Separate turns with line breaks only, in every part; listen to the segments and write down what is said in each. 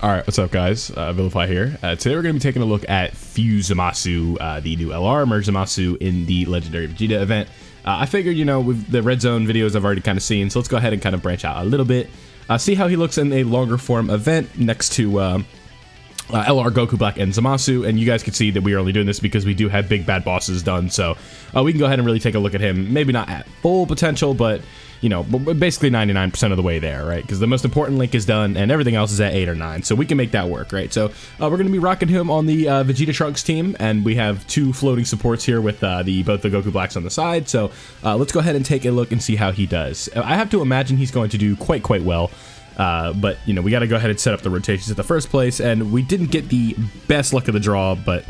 Alright, what's up guys? Vilify here. Today we're going to be taking a look at Fuse Zamasu, the new LR merge Zamasu in the Legendary Vegeta event. I figured, you know, with the Red Zone videos I've already kind of seen, so let's go ahead and kind of branch out a little bit. See how he looks in a longer form event next to LR, Goku Black, and Zamasu, and you guys can see that we are only doing this because we do have big bad bosses done, so we can go ahead and really take a look at him. Maybe not at full potential, but, you know, basically 99% of the way there, right? Because the most important link is done, and everything else is at 8 or 9, so we can make that work, right? So we're going to be rocking him on the Vegeta Trunks team, and we have two floating supports here with both the Goku Blacks on the side, so let's go ahead and take a look and see how he does. I have to imagine he's going to do quite well. But, you know, we got to go ahead and set up the rotations at the first place, and we didn't get the best luck of the draw, but,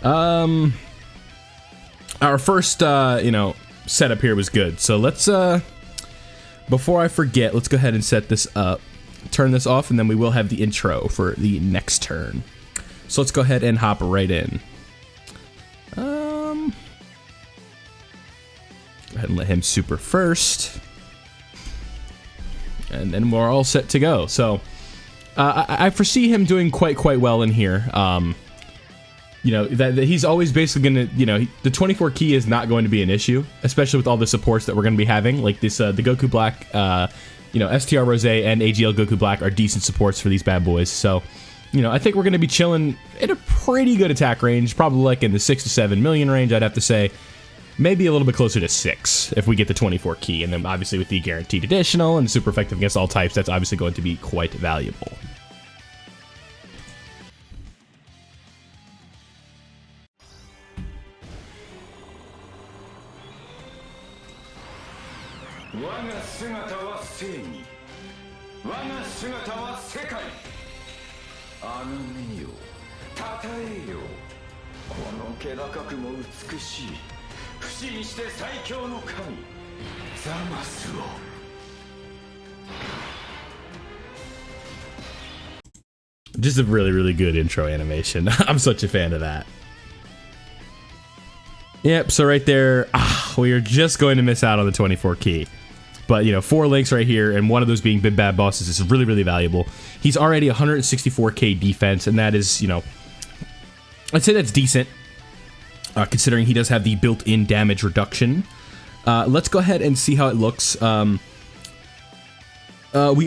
our first, you know, setup here was good. So let's, before I forget, let's go ahead and set this up, turn this off, and then we will have the intro for the next turn. So let's go ahead and hop right in. Go ahead and let him super first. And then we're all set to go. So I foresee him doing quite well in here. You know, that he's always basically going to, you know, the 24 key is not going to be an issue, especially with all the supports that we're going to be having. Like this, the Goku Black, you know, STR Rose and AGL Goku Black are decent supports for these bad boys. So, you know, I think we're going to be chilling at a pretty good attack range, probably like in the 6 to 7 million range, I'd have to say. Maybe a little bit closer to 6 if we get the 24 key, and then obviously with the guaranteed additional and super effective against all types, that's obviously going to be quite valuable. Just a really good intro animation. I'm such a fan of that. Yep, so right there, we are just going to miss out on the 24 key. But, you know, 4 links right here, and one of those being big bad bosses is really valuable. He's already 164k defense, and that is, you know, I'd say that's decent, considering he does have the built-in damage reduction. Let's go ahead and see how it looks. We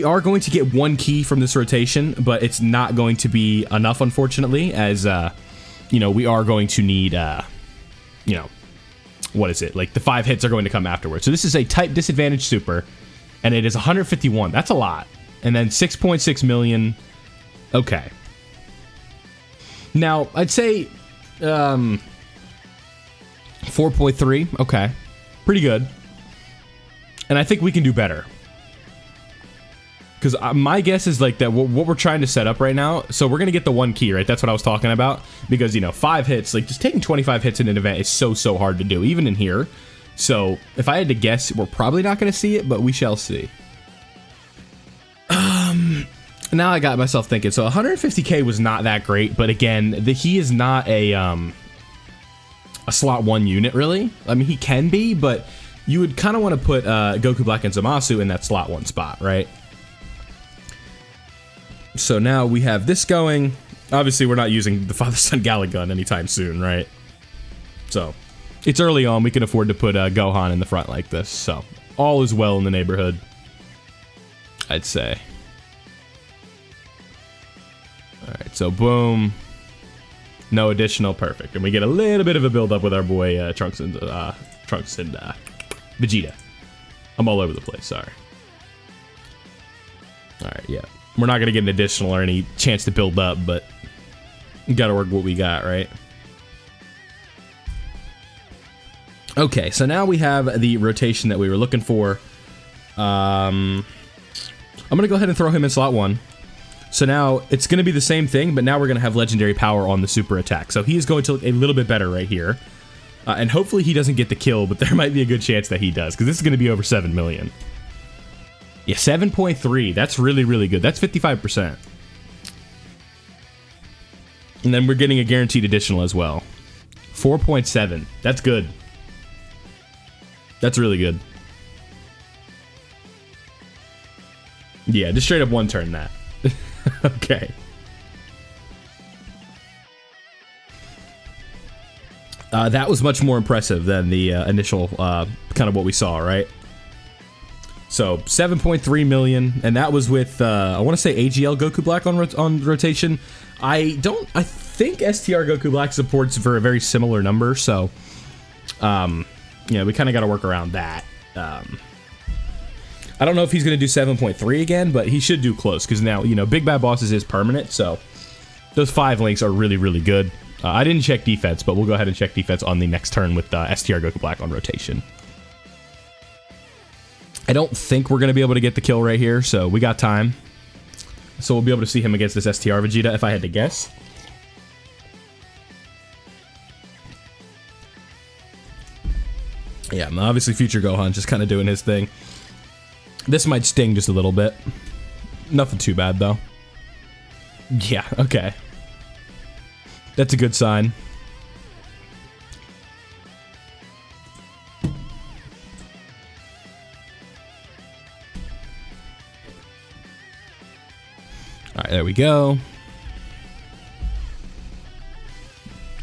are going to get 1 key from this rotation, but it's not going to be enough, unfortunately, as, you know, we are going to need, you know, what is it? Like, the 5 hits are going to come afterwards. So this is a type disadvantage super, and it is 151. That's a lot. And then 6.6 million. Okay. Now, I'd say, 4.3. Okay. Pretty good. And I think we can do better. Because my guess is like that what we're trying to set up right now, so we're going to get the 1 key, right? That's what I was talking about. Because, you know, 5 hits, like just taking 25 hits in an event is so hard to do, even in here. So if I had to guess, we're probably not going to see it, but we shall see. Now I got myself thinking. So 150k was not that great, but again, he is not a slot 1 unit, really. I mean, he can be, but you would kind of want to put Goku Black and Zamasu in that slot 1 spot, right? So now we have this going. Obviously, we're not using the Father-Son Gala Gun anytime soon, right? So, it's early on. We can afford to put Gohan in the front like this. So, all is well in the neighborhood, I'd say. Alright, so boom. No additional, perfect. And we get a little bit of a build-up with our boy Trunks and Vegeta. I'm all over the place, sorry. Alright, yeah. We're not going to get an additional or any chance to build up, but we got to work what we got, right? Okay, so now we have the rotation that we were looking for. I'm going to go ahead and throw him in slot 1. So now it's going to be the same thing, but now we're going to have legendary power on the super attack. So he is going to look a little bit better right here. And hopefully he doesn't get the kill, but there might be a good chance that he does, because this is going to be over 7 million. Yeah, 7.3. That's really good. That's 55%. And then we're getting a guaranteed additional as well. 4.7. That's good. That's really good. Yeah, just straight up one turn that. Okay. That was much more impressive than the initial kind of what we saw, right? So 7.3 million, and that was with I want to say AGL Goku Black on rotation. I think STR Goku Black supports for a very similar number, so yeah, we kind of got to work around that. I don't know if he's going to do 7.3 again, but he should do close, because now, you know, Big Bad Bosses is permanent, so those 5 links are really, really good. I didn't check defense, but we'll go ahead and check defense on the next turn with STR Goku Black on rotation. I don't think we're going to be able to get the kill right here, so we got time. So we'll be able to see him against this STR Vegeta, if I had to guess. Yeah, obviously Future Gohan just kind of doing his thing. This might sting just a little bit. Nothing too bad, though. Yeah, okay. That's a good sign. Alright, there we go.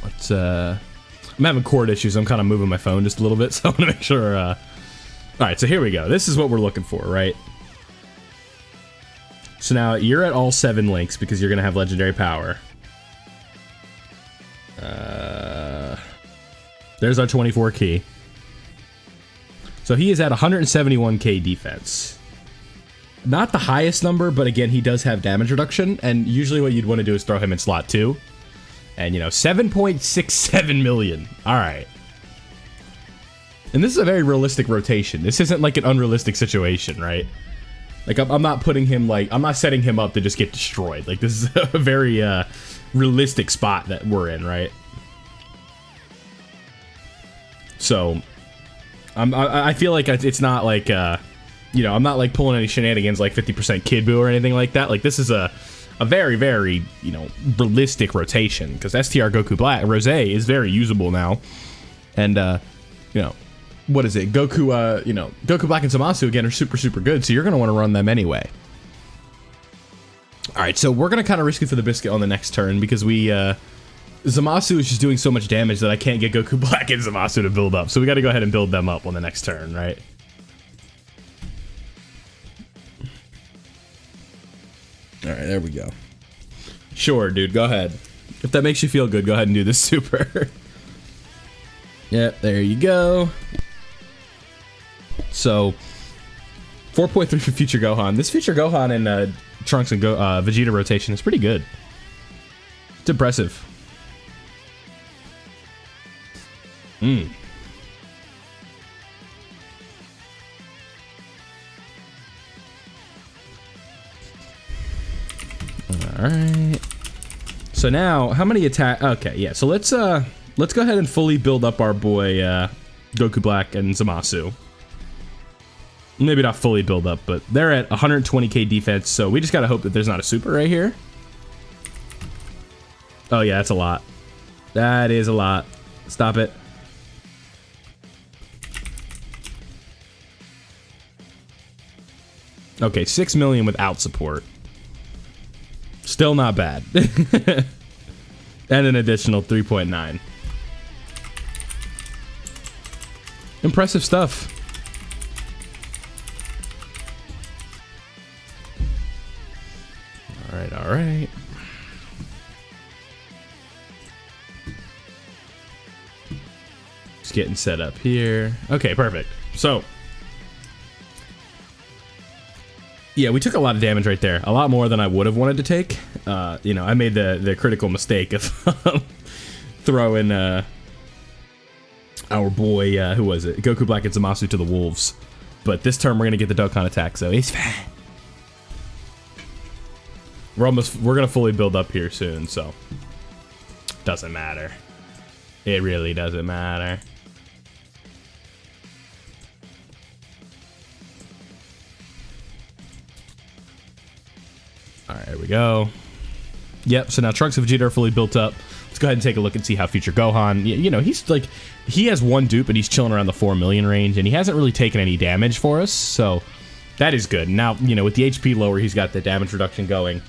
Let's, I'm having cord issues. I'm kind of moving my phone just a little bit, so I want to make sure, Alright, so here we go. This is what we're looking for, right? So now, you're at all 7 links because you're going to have legendary power. There's our 24 key. So he is at 171k defense. Not the highest number, but again, he does have damage reduction, and usually what you'd want to do is throw him in slot 2. And, you know, 7.67 million. Alright. And this is a very realistic rotation. This isn't like an unrealistic situation, right? Like, I'm not putting him, like, I'm not setting him up to just get destroyed. Like, this is a very, realistic spot that we're in, right? So, I feel like it's not like, you know, I'm not like pulling any shenanigans like 50% Kid Buu or anything like that. Like, this is a very, very, you know, realistic rotation, because STR Goku Black, Rose is very usable now. And, you know, what is it? Goku, you know, Goku Black and Zamasu, again, are super, super good, so you're going to want to run them anyway. Alright, so we're going to kind of risk it for the biscuit on the next turn, because we, Zamasu is just doing so much damage that I can't get Goku Black and Zamasu to build up, so we got to go ahead and build them up on the next turn, right? Alright, there we go. Sure, dude, go ahead. If that makes you feel good, go ahead and do this super. Yep, there you go. So, 4.3 for Future Gohan. This Future Gohan and Trunks and Vegeta rotation is pretty good. It's impressive. Alright. So now, how many attack... Okay, yeah, so let's go ahead and fully build up our boy, Goku Black and Zamasu. Maybe not fully build up, but they're at 120k defense, so we just gotta hope that there's not a super right here. Oh yeah, that's a lot. That is a lot. Stop it. Okay, 6 million without support. Still not bad. And an additional 3.9. Impressive stuff. Alright, alright. Just getting set up here. Okay, perfect. So, yeah, we took a lot of damage right there. A lot more than I would have wanted to take. You know, I made the critical mistake of throwing our boy, who was it? Goku Black and Zamasu to the wolves. But this turn we're gonna get the dokkan attack, so it's fine. We're gonna fully build up here soon, so doesn't matter. It really doesn't matter. Alright, there we go. Yep, so now Trunks and Vegeta are fully built up. Let's go ahead and take a look and see how Future Gohan, you know, he's like, he has one dupe, but he's chilling around the 4 million range, and he hasn't really taken any damage for us, so that is good. Now, you know, with the HP lower, he's got the damage reduction going.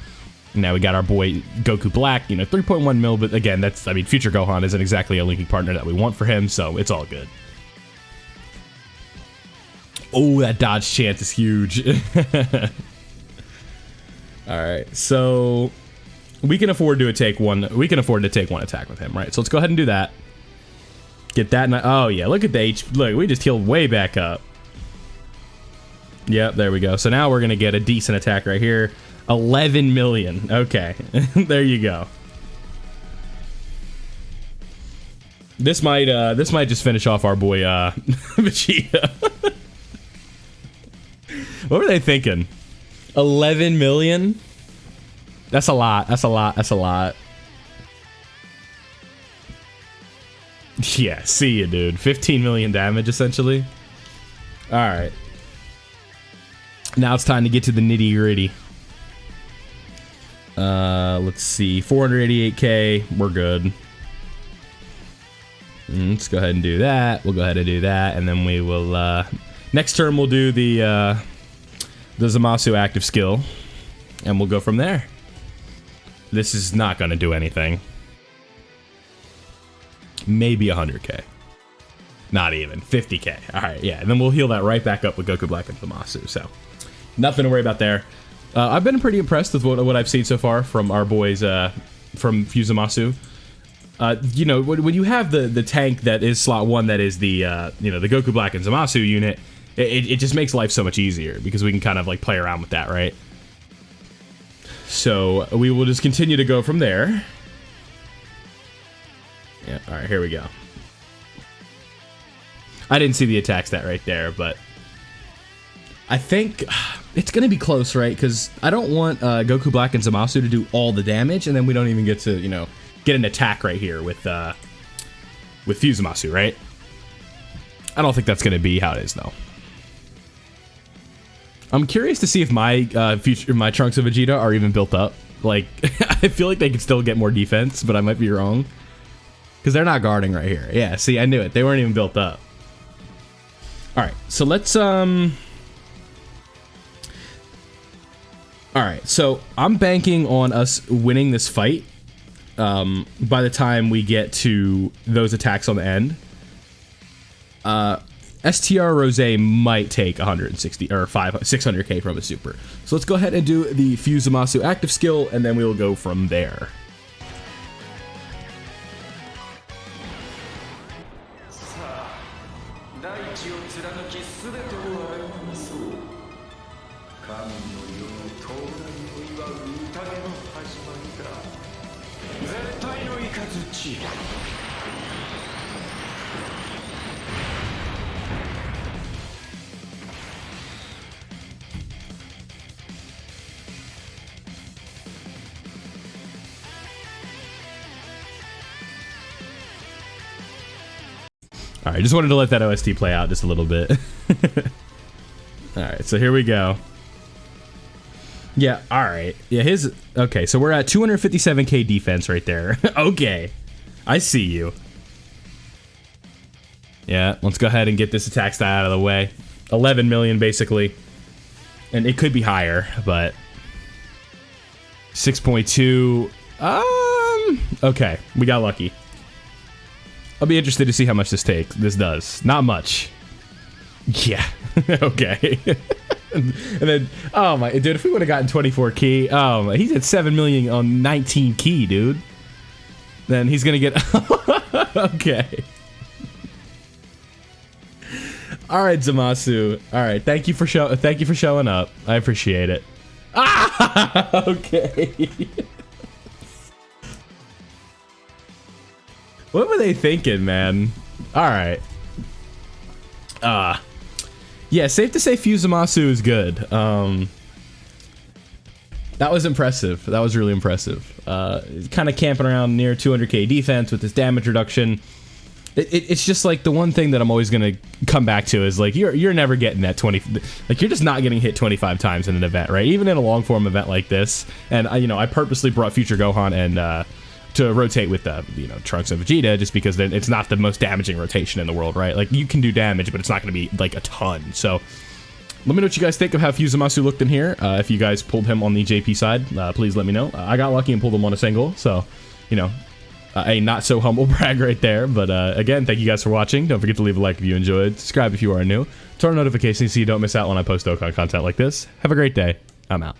Now we got our boy Goku Black, 3.1 mil, but again, Future Gohan isn't exactly a linking partner that we want for him, so it's all good. Oh, that dodge chance is huge. All right, so we can afford to take one. We can afford to take one attack with him, right? So let's go ahead and do that. Get that. Oh yeah, look at the look. We just healed way back up. Yep, there we go. So now we're gonna get a decent attack right here. 11 million. Okay, there you go. This might just finish off our boy Vegeta. What were they thinking? 11 million? That's a lot. That's a lot. That's a lot. Yeah, see ya, dude. 15 million damage, essentially. Alright. Now it's time to get to the nitty-gritty. Let's see. 488k. We're good. Let's go ahead and do that. We'll go ahead and do that. And then we will, next turn we'll do the Zamasu active skill. And we'll go from there. This is not going to do anything. Maybe 100k. Not even. 50k. Alright, yeah. And then we'll heal that right back up with Goku Black and Zamasu. So, nothing to worry about there. I've been pretty impressed with what I've seen so far from our boys from Fuse Zamasu. When you have the tank that is slot 1 that is the the Goku Black and Zamasu unit, it just makes life so much easier because we can kind of like play around with that, right? So we will just continue to go from there. Yeah, alright, here we go. I didn't see the attack stat right there, but I think it's going to be close, right? Because I don't want Goku Black and Zamasu to do all the damage, and then we don't even get to, get an attack right here with Fuse Zamasu, right? I don't think that's going to be how it is, though. I'm curious to see if my my Trunks of Vegeta are even built up. Like, I feel like they could still get more defense, but I might be wrong. Because they're not guarding right here. Yeah, see, I knew it. They weren't even built up. Alright, so let's, Alright, so I'm banking on us winning this fight by the time we get to those attacks on the end. STR Rose might take 160 or 600k from a super. So let's go ahead and do the Fuse Zamasu active skill, and then we will go from there. Alright, just wanted to let that OST play out just a little bit. Alright, so here we go. Yeah, alright. Yeah, okay, so we're at 257k defense right there. Okay. I see you. Yeah, let's go ahead and get this attack stat out of the way. 11 million, basically. And it could be higher, but... 6.2... Okay, we got lucky. I'll be interested to see how much this does. Not much. Yeah. Okay. And then, oh my, dude, if we would have gotten 24 key, he's at 7 million on 19 key, dude. Then he's gonna get, okay. All right, Zamasu. All right, thank you for showing up. I appreciate it. Ah, okay. What were they thinking, man? Alright. Yeah, safe to say Fuse Zamasu is good. That was impressive. That was really impressive. Kind of camping around near 200k defense with this damage reduction. It's just like the one thing that I'm always going to come back to is like, you're never getting that 20... Like, you're just not getting hit 25 times in an event, right? Even in a long-form event like this. And, I purposely brought Future Gohan and... to rotate with the, Trunks of Vegeta, just because then it's not the most damaging rotation in the world, right? Like, you can do damage, but it's not going to be, like, a ton. So, Let me know what you guys think of how Zamasu looked in here. If you guys pulled him on the JP side, please let me know. I got lucky and pulled him on a single, so, you know, a not so humble brag right there. But again, thank you guys for watching. Don't forget to leave a like if you enjoyed. Subscribe if you are new. Turn on notifications so you don't miss out when I post dokkan content like this. Have a great day. I'm out.